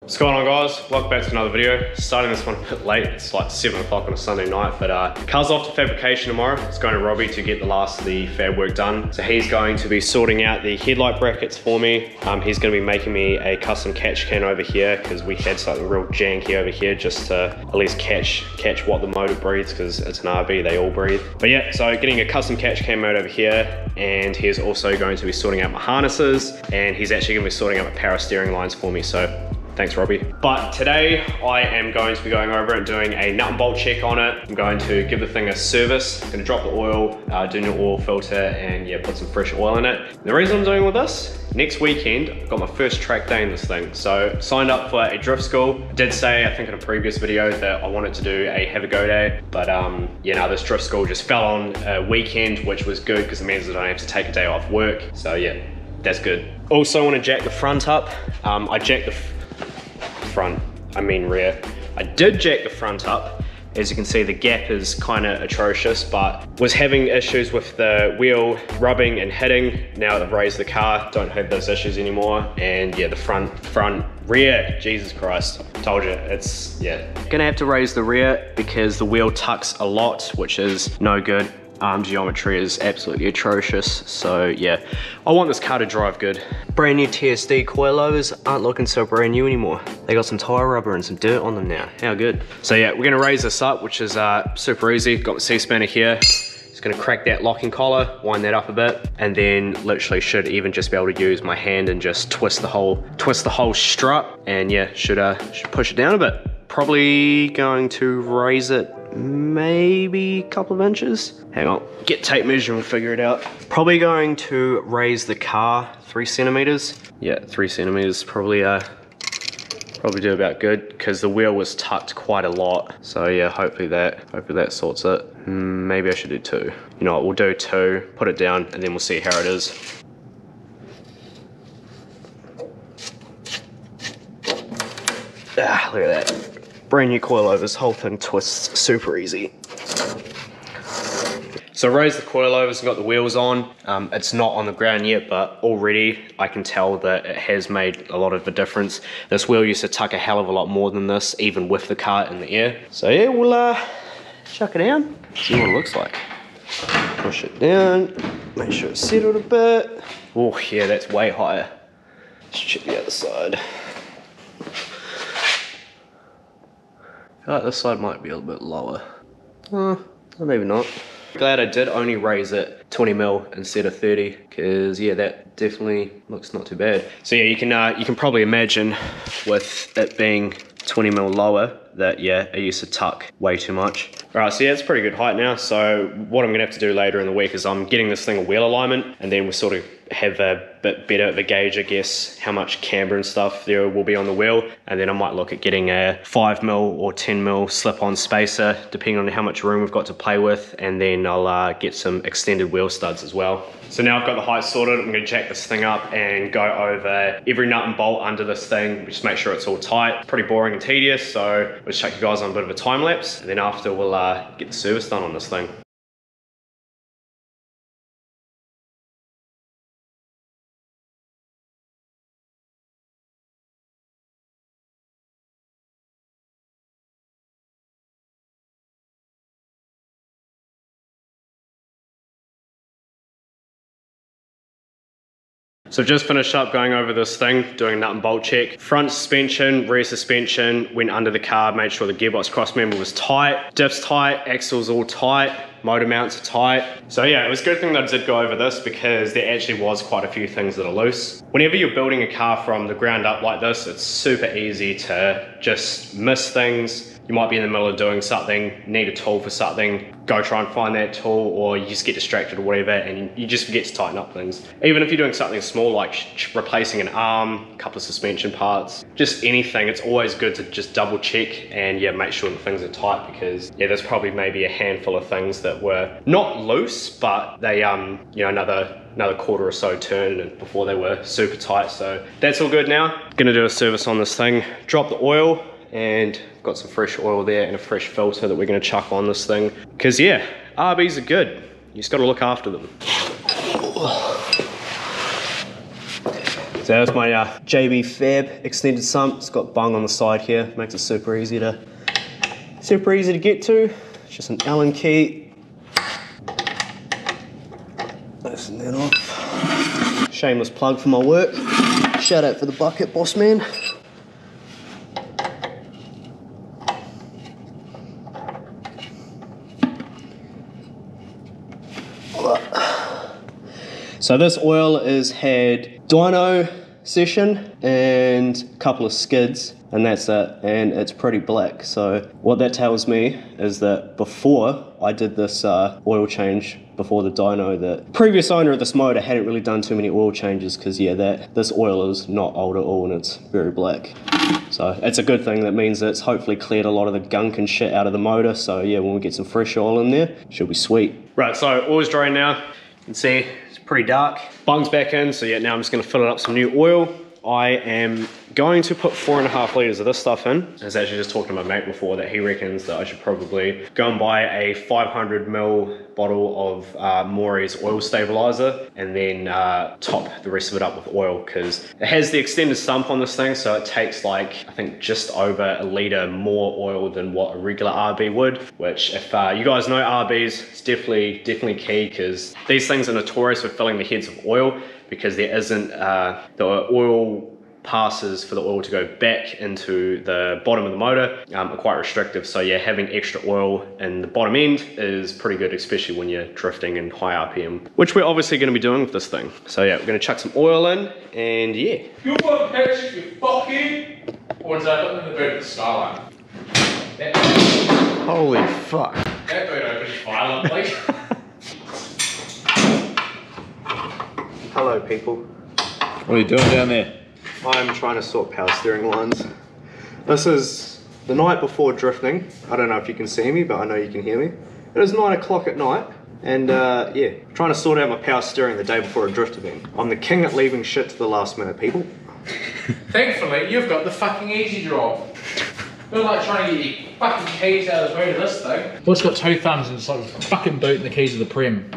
What's going on, guys? Welcome back to another video. Starting this one a bit late, it's like 7 o'clock on a Sunday night, but car's off to fabrication tomorrow. It's going to Robbie to get the last of the fab work done. So he's going to be sorting out the headlight brackets for me. He's going to be making me a custom catch can over here because we had something real janky over here just to at least catch what the motor breathes, because it's an RB, they all breathe. But yeah, so getting a custom catch can mode over here, and he's also going to be sorting out my harnesses, and he's actually going to be sorting out my power steering lines for me. So thanks, Robbie. But today I am going to be going over and doing a nut and bolt check on it. I'm going to give the thing a service. I'm going to drop the oil, do new oil filter, and yeah, put some fresh oil in it. The reason I'm doing all this, next weekend, I've got my first track day in this thing. So signed up for a drift school. I did say, I think in a previous video, that I wanted to do a have a go day, but yeah, no, this drift school just fell on a weekend, which was good because it means that I don't have to take a day off work. So yeah, that's good. Also want to jack the front up. I jacked the rear. I did jack the front up. As you can see, the gap is kind of atrocious, but was having issues with the wheel rubbing and hitting. Now that I've raised the car, don't have those issues anymore. And yeah, the front, rear, Jesus Christ. Told you, it's, yeah. Gonna have to raise the rear because the wheel tucks a lot, which is no good. Arm geometry is absolutely atrocious, so yeah, I want this car to drive good. Brand new TSD coilovers aren't looking so brand new anymore. They got some tire rubber and some dirt on them now. How good. So yeah, we're gonna raise this up, which is super easy. Got my C-spanner here. Just gonna crack that locking collar, wind that up a bit, and then literally should even just be able to use my hand and just twist the whole strut, and yeah, should push it down a bit. Probably going to raise it maybe a couple of inches. Hang on, get tape measure and figure it out. Probably going to raise the car 3 centimeters. Yeah, 3 centimeters probably do about good because the wheel was tucked quite a lot. So yeah, hopefully that sorts it. Maybe I should do 2. You know what, we'll do 2, put it down, and then we'll see how it is. Ah, look at that. Brand new coilovers, whole thing twists super easy. So raised the coilovers and got the wheels on. It's not on the ground yet, but already I can tell that it has made a lot of a difference. This wheel used to tuck a hell of a lot more than this, even with the car in the air. So yeah, we'll chuck it down, see what it looks like. Push it down, make sure it's settled a bit. Oh yeah, that's way higher. Let's check the other side. I feel like this side might be a little bit lower. Or maybe not. Glad I did only raise it 20 mil instead of 30, because yeah, that definitely looks not too bad. So yeah, you can probably imagine with it being 20 mil lower that yeah, it used to tuck way too much. All right, so yeah, it's pretty good height now. So what I'm gonna have to do later in the week is I'm getting this thing a wheel alignment, and then we'll sort of have a bit better of a gauge, I guess, how much camber and stuff there will be on the wheel. And then I might look at getting a 5 mil or 10 mil slip-on spacer, depending on how much room we've got to play with. And then I'll get some extended wheel studs as well. So now I've got the height sorted, I'm gonna jack this thing up and go over every nut and bolt under this thing, just make sure it's all tight. Pretty boring and tedious, so we'll just chuck you guys on a bit of a time lapse, and then after we'll get the service done on this thing. So I've just finished up going over this thing, doing a nut and bolt check. Front suspension, rear suspension, went under the car, made sure the gearbox cross member was tight, diff's tight, axle's all tight, motor mounts are tight. So yeah, it was a good thing that I did go over this because there actually was quite a few things that are loose. Whenever you're building a car from the ground up like this, it's super easy to just miss things. You might be in the middle of doing something, need a tool for something, go try and find that tool, or you just get distracted or whatever, and you just forget to tighten up things. Even if you're doing something small like replacing an arm, a couple of suspension parts, just anything, it's always good to just double check and yeah, make sure that things are tight, because yeah, there's probably maybe a handful of things that were not loose, but they, you know, another quarter or so turn and before they were super tight. So that's all good now. Gonna do a service on this thing, drop the oil, and got some fresh oil there and a fresh filter that we're going to chuck on this thing, because yeah, RBs are good, you just got to look after them. So that's my JB Fab extended sump. It's got bung on the side here, makes it super easy to get to. It's just an Allen key. Loosen that off. Shameless plug for my work. Shout out for the bucket, boss man. So this oil has had dyno session and a couple of skids, and that's it, and it's pretty black. So what that tells me is that before I did this oil change before the dyno, the previous owner of this motor hadn't really done too many oil changes, because yeah, this oil is not old at all and it's very black. So it's a good thing. That means that it's hopefully cleared a lot of the gunk and shit out of the motor. So yeah, when we get some fresh oil in there, she'll be sweet. Right, so oil's dry now. You can see it's pretty dark. Bung's back in, so yeah, now I'm just gonna fill it up some new oil. I am going to put 4.5 litres of this stuff in. I was actually just talking to my mate before that he reckons that I should probably go and buy a 500ml bottle of Maury's oil stabilizer and then top the rest of it up with oil, because it has the extended sump on this thing, so it takes like, I think just over a litre more oil than what a regular RB would, which if you guys know RBs, it's definitely key, because these things are notorious for filling the heads with oil, because there isn't the oil passes for the oil to go back into the bottom of the motor are quite restrictive. So yeah, having extra oil in the bottom end is pretty good, especially when you're drifting in high RPM, which we're obviously going to be doing with this thing. So yeah, we're going to chuck some oil in, and yeah. You want to catch you fucking, or is that in the boot of the skyline? Holy fuck. That boot opens violently. Hello people. What are you doing down there? I'm trying to sort power steering lines. This is the night before drifting. I don't know if you can see me, but I know you can hear me. It is 9 o'clock at night, and yeah, trying to sort out my power steering the day before a drift event. I'm the king at leaving shit to the last minute, people. Thankfully, you've got the fucking easy job. You're like trying to get your fucking keys out of the boot of this thing. Well, it's got 2 thumbs and it's like a fucking boot and the keys of the Prem,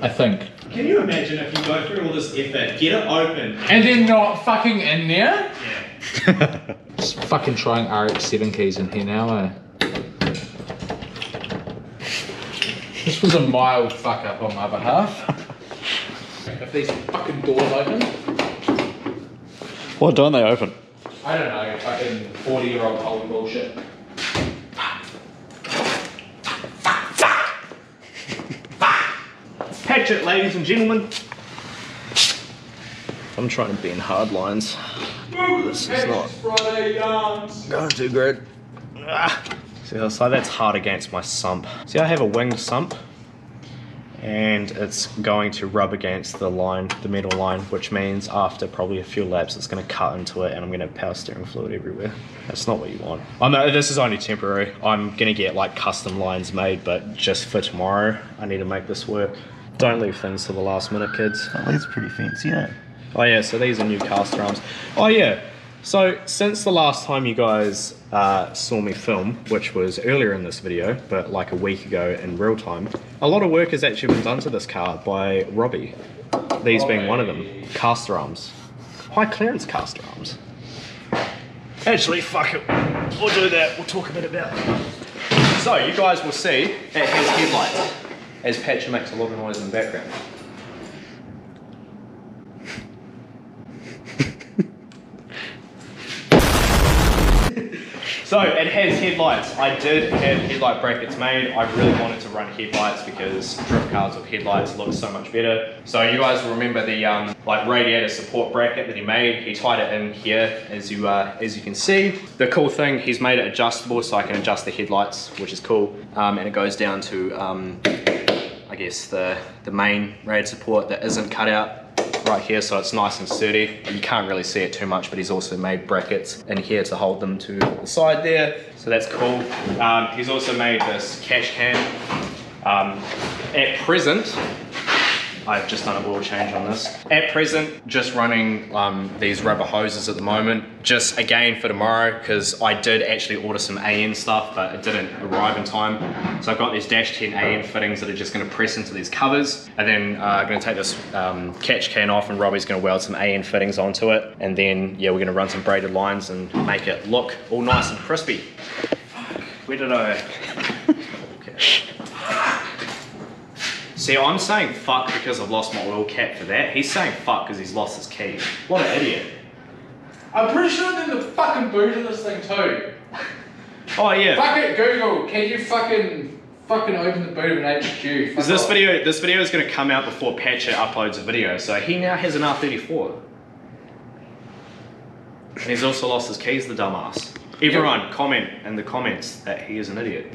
I think. Can you imagine if you go through all this effort, get it open, and then not fucking in there? Yeah. Just fucking trying RX7 keys in here now, eh? This was a mild fuck up on my behalf. If these fucking doors open. Why don't they open? I don't know, fucking 40-year-old holy bullshit. Patch it, ladies and gentlemen. I'm trying to bend hard lines. This is not going too good. So that's hard against my sump. See, I have a winged sump, and it's going to rub against the line, the metal line, which means after probably a few laps it's going to cut into it and I'm going to have power steering fluid everywhere. That's not what you want. I know this is only temporary. I'm going to get like custom lines made, but just for tomorrow I need to make this work. Don't leave things to the last minute, kids. Oh, that's pretty fancy, yeah. Oh yeah, so these are new caster arms. Oh yeah, so since the last time you guys saw me film, which was earlier in this video, but like a week ago in real time, a lot of work has actually been done to this car by Robbie. These being one of them, caster arms. High clearance caster arms. Actually, fuck it, we'll do that, we'll talk a bit about it. So you guys will see it has headlights, as Patcher makes a lot of noise in the background. So it has headlights. I did have headlight brackets made. I really wanted to run headlights because drift cars with headlights look so much better. So you guys will remember the like radiator support bracket that he made. He tied it in here, as you can see. The cool thing, he's made it adjustable so I can adjust the headlights, which is cool. And it goes down to I guess the main rad support that isn't cut out right here, so it's nice and sturdy. You can't really see it too much, but he's also made brackets in here to hold them to the side there, so that's cool. He's also made this cash can. At present, I've just done a oil change on this. At present, just running these rubber hoses at the moment, just again for tomorrow, because I did actually order some AN stuff, but it didn't arrive in time. So I've got these Dash 10 AN fittings that are just going to press into these covers, and then I'm going to take this catch can off, and Robbie's going to weld some AN fittings onto it, and then yeah, we're going to run some braided lines and make it look all nice and crispy. Where did I? Okay. See, I'm saying fuck because I've lost my oil cap for that. He's saying fuck because he's lost his keys. What an idiot. I'm pretty sure they're the fucking boot of this thing too. Oh yeah. Fuck it, Google. Can you fucking open the boot of an HQ? Is this video is going to come out before Patcher uploads a video, so he now has an R34. And he's also lost his keys, the dumbass. Everyone, comment in the comments that he is an idiot.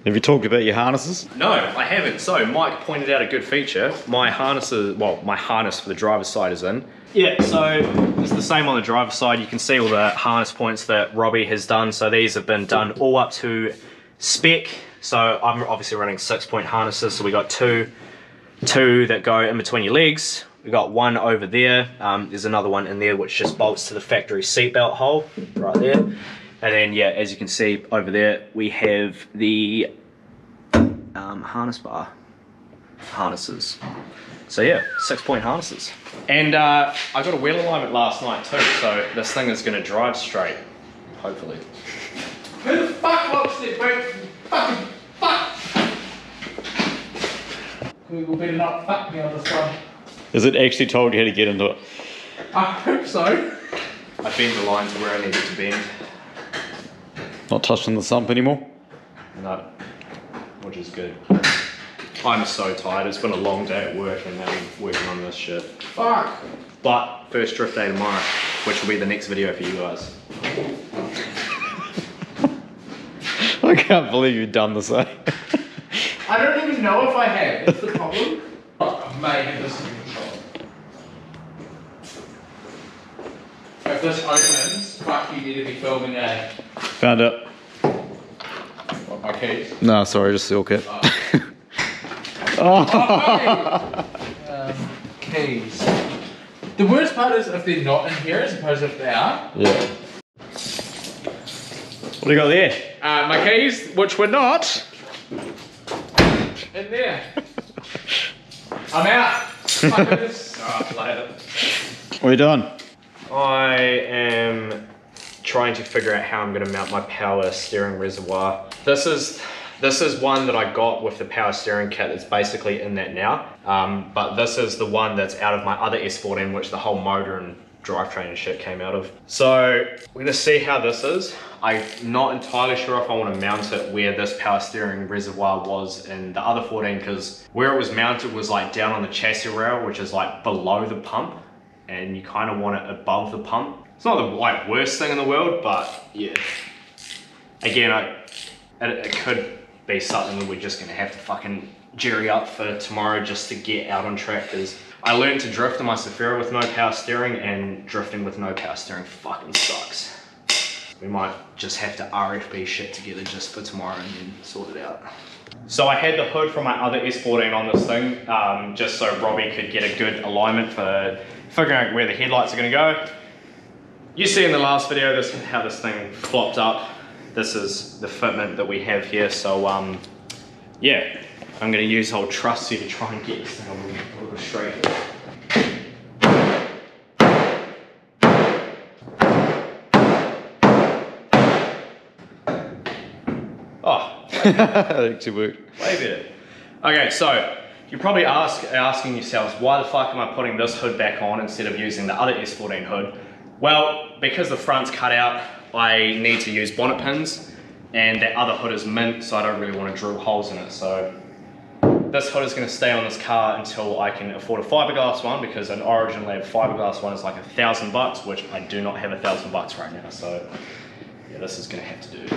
Have you talked about your harnesses? No, I haven't. So Mike pointed out a good feature. My harness for the driver's side is in. Yeah, so it's the same on the driver's side. You can see all the harness points that Robbie has done. So these have been done all up to spec. So I'm obviously running 6-point harnesses. So we got two that go in between your legs. We got one over there. There's another one in there which just bolts to the factory seatbelt hole right there. And then yeah, as you can see over there, we have the harness bar harnesses. So yeah, 6-point harnesses. And I got a wheel alignment last night too, so this thing is going to drive straight, hopefully. Who the fuck locks their boot? Fucking fuck! Google better not fuck me on this one. Is it actually told you how to get into it? I hope so. I bent the line to where I needed to bend. Not touching the sump anymore? No, which is good. I'm so tired. It's been a long day at work and now I'm working on this shit. Fuck. But first drift day tomorrow, which will be the next video for you guys. I can't believe you've done this, eh? I don't even know if I have. That's the problem. I may have this in control. If this opens, fuck, you need to be filming a... Found it. What, my keys? No, sorry, just seal cap. Keys. The worst part is if they're not in here as opposed to if they are. Yeah. What do you got there? My keys, which were not in there. I'm out. Fuck this. Alright, later. What are you doing? I am trying to figure out how I'm going to mount my power steering reservoir. This is one that I got with the power steering kit that's basically in that now. But this is the one that's out of my other S14, which the whole motor and drivetrain and shit came out of. So we're gonna see how this is. I'm not entirely sure if I want to mount it where this power steering reservoir was in the other 14, because where it was mounted was like down on the chassis rail, which is like below the pump, and you kind of want it above the pump. It's not the like worst thing in the world, but yeah. Again, it could be something that we're just gonna have to fucking jerry up for tomorrow just to get out on track, because I learned to drift in my Safira with no power steering, and drifting with no power steering fucking sucks. We might just have to RFB shit together just for tomorrow and then sort it out. So I had the hood from my other S14 on this thing, just so Robbie could get a good alignment for figuring out where the headlights are gonna go. You see in the last video this how this thing flopped up. This is the fitment that we have here, so yeah. I'm going to use old trusty to try and get this thing a little straight. Oh, That actually worked. way better. Okay, so you're probably asking yourselves, why the fuck am I putting this hood back on instead of using the other S14 hood? Well, because the front's cut out, I need to use bonnet pins, and that other hood is mint, so I don't really want to drill holes in it. So this hood is going to stay on this car until I can afford a fiberglass one, because an Origin Lab fiberglass one is like $1,000, which I do not have $1,000 right now. So yeah, this is going to have to do.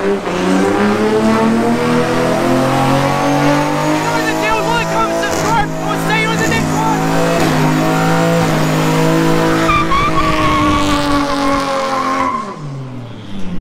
Alright.